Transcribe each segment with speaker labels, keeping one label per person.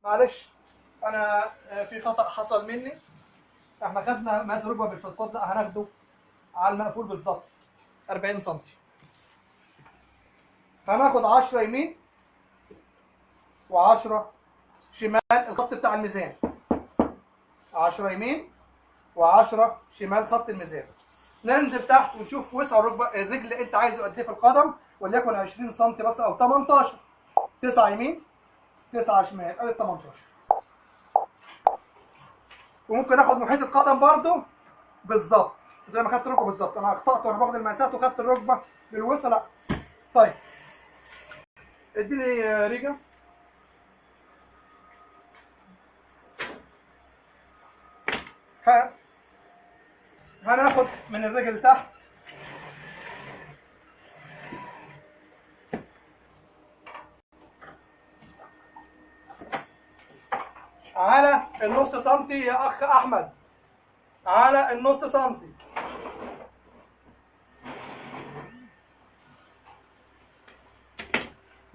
Speaker 1: معلش انا في خطأ حصل مني. احنا خدنا مقاس ركبه بالفضفاض، لا هناخده على المقفول بالظبط 40 سم. هناخد 10 يمين و10 شمال، الخط بتاع الميزان 10 يمين و10 شمال خط الميزان. ننزل تحت ونشوف وسع الركبه، الرجل اللي انت عايزه قد ايه في القدم، وليكن 20 سم بس او 18. 9 يمين 9 شمال ادي 18. وممكن اخد محيط القدم برضو بالظبط زي ما خدت الركبه بالظبط. انا اخطات وانا باخد المقاسات وخدت الركبه بالوسع. لا طيب اديني ريجا. هناخد من الرجل تحت على النص سنتي يا اخ احمد، على النص سنتي.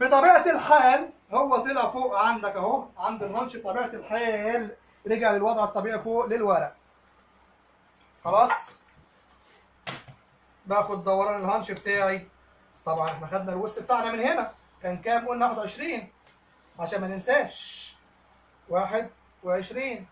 Speaker 1: بطبيعه الحال هو طلع فوق عندك اهو عند الهانش، بطبيعه الحال رجع للوضع الطبيعي فوق للورق. خلاص باخد دوران الهانش بتاعي. طبعا احنا خدنا الوسط بتاعنا من هنا كان كام؟ قلنا ناخد 20 عشان ما ننساش. 21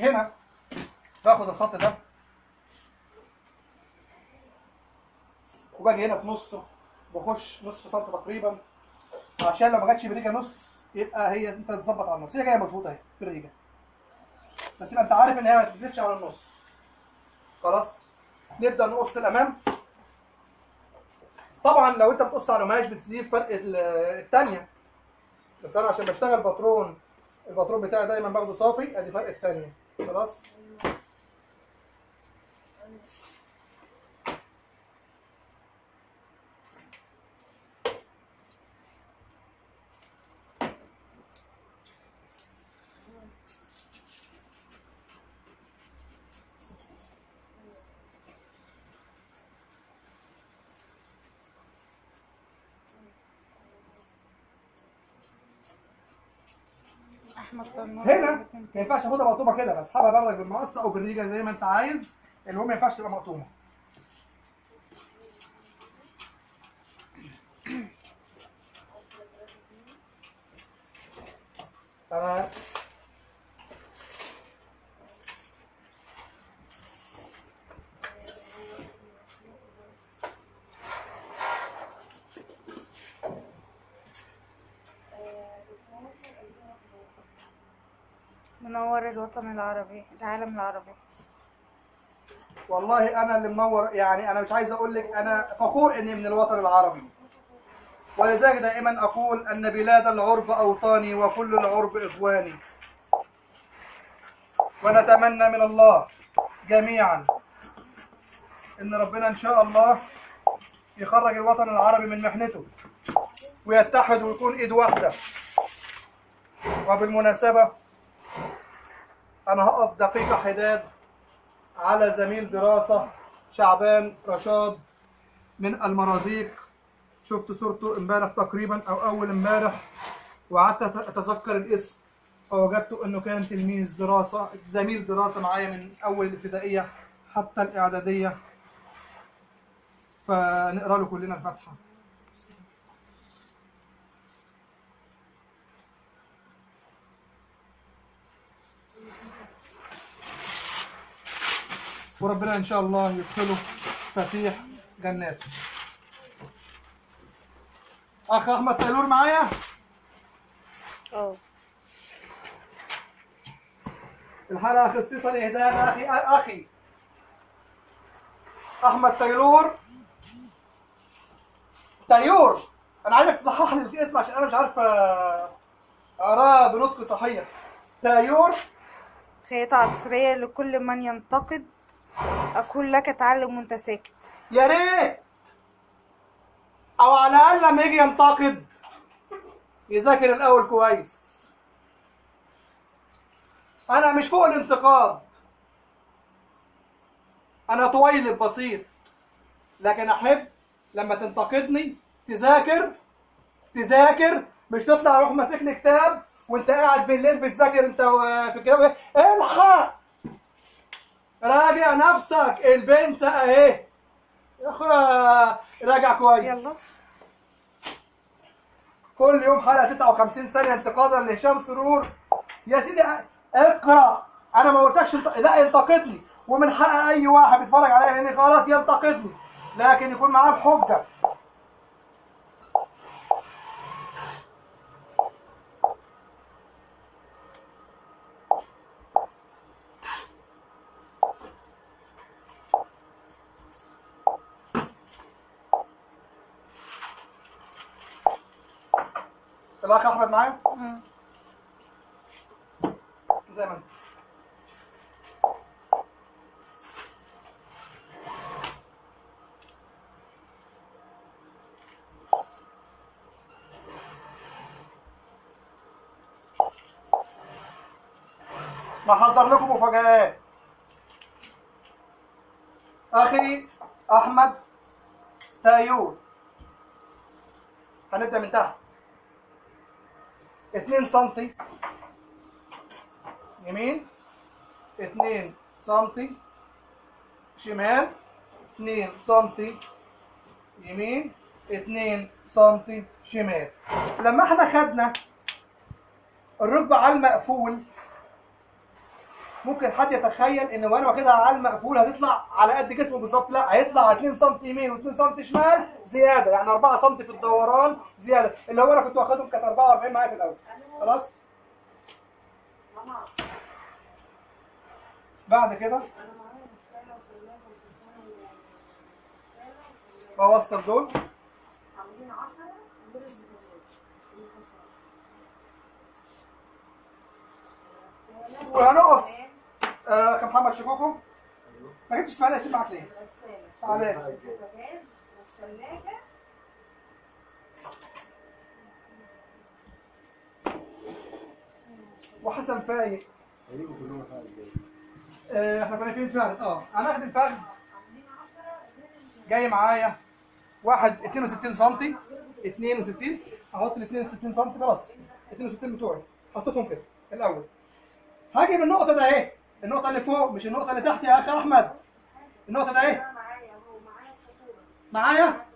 Speaker 1: هنا باخد الخط ده وباجي هنا في نصه، بخش نصف سم تقريبا، عشان لو ما جاتش بريجه نص يبقى هي انت تظبط على النص. هي جايه مظبوطه اهي بريجه، بس يبقى انت عارف ان هي ما تزيدش على النص. خلاص نبدا نقص الامام. طبعا لو انت بتقص على قماش بتزيد فرق الثانيه، بس انا عشان بشتغل باترون، الباترون بتاعي دايما باخده صافي، ادي فرق الثانيه. خلاص هنا ما ينفعش اخدها مقطومه كده، بسحبها بردك بالمقص او بالريجه زي ما انت عايز، المهم ما ينفعش تبقى مقطومه. تمام.
Speaker 2: منور الوطن العربي، العالم العربي.
Speaker 1: والله انا اللي منور، يعني انا مش عايز اقول لك انا فخور اني من الوطن العربي، ولذلك دائما اقول ان بلاد العرب اوطاني وكل العرب اخواني. ونتمنى من الله جميعا ان ربنا ان شاء الله يخرج الوطن العربي من محنته ويتحد ويكون ايد واحده. وبالمناسبه انا هقف دقيقه حداد على زميل دراسه شعبان رشاد من المرازيق. شفت صورته امبارح تقريبا او اول امبارح، وقعدت اتذكر الاسم فوجدت انه كان تلميذ دراسه، زميل دراسه معايا من اول الابتدائيه حتى الاعداديه. فنقرا له كلنا الفاتحه. وربنا ان شاء الله يدخله فسيح جناته. اخ احمد تيلور معايا؟ الحلقه خصيصا لاهداء اخي احمد تيلور. تيور، انا عايزك تصحح لي الاسم عشان انا مش عارف اقراه بنطق صحيح. تيور.
Speaker 2: خيط عصرية لكل من ينتقد، أقول لك اتعلم وانت ساكت.
Speaker 1: يا ريت، او على الاقل لما يجي ينتقد يذاكر الاول كويس. انا مش فوق الانتقاد، انا طويلب بسيط، لكن احب لما تنتقدني تذاكر، مش تطلع روح ماسكني كتاب وانت قاعد بالليل بتذاكر انت في الكتاب. الحق راجع نفسك، البنت اهي يا اخويا، راجع كويس.
Speaker 2: يلا.
Speaker 1: كل يوم حلقه 59 ثانيه انتقادا لهشام سرور. يا سيدي اقرا، انا ما قلتلكش لا انتقدني، ومن حق اي واحد بيتفرج عليا اني غلط ينتقدني، لكن يكون معاه الحجه. الاخ احمد معايا زي ما انت. محضر لكم مفاجآت. اخي احمد تايور، هنبدا من تحت. 2 سم يمين، 2 سم شمال، 2 سم يمين، 2 سم شمال. لما احنا خدنا الركبه على المقفول، ممكن حد يتخيل ان وانا واخدها على المقفول هتطلع على قد جسمه بالظبط. لا، هيطلع 2 سم يمين و2 سم شمال زياده، يعني 4 سم في الدوران زياده، اللي هو انا كنت واخدهم كانت 44 معايا في الاول. خلاص. بعد كده بوصل دول وهنقف. كمحمد شكوكو ما جبتش معايا اسيب معاك ليه؟ تعالى. وحسن فايق. احنا كنا فين فعلا؟ هناخد الفخذ جاي معايا 62 سم، 62 احط ال 62 سم خلاص، 62 بتوعي حطيتهم كده الاول. هاجي من النقطه ده اهي، النقطه اللي فوق مش النقطه اللي تحت يا اخي احمد، النقطه ده اهي معايا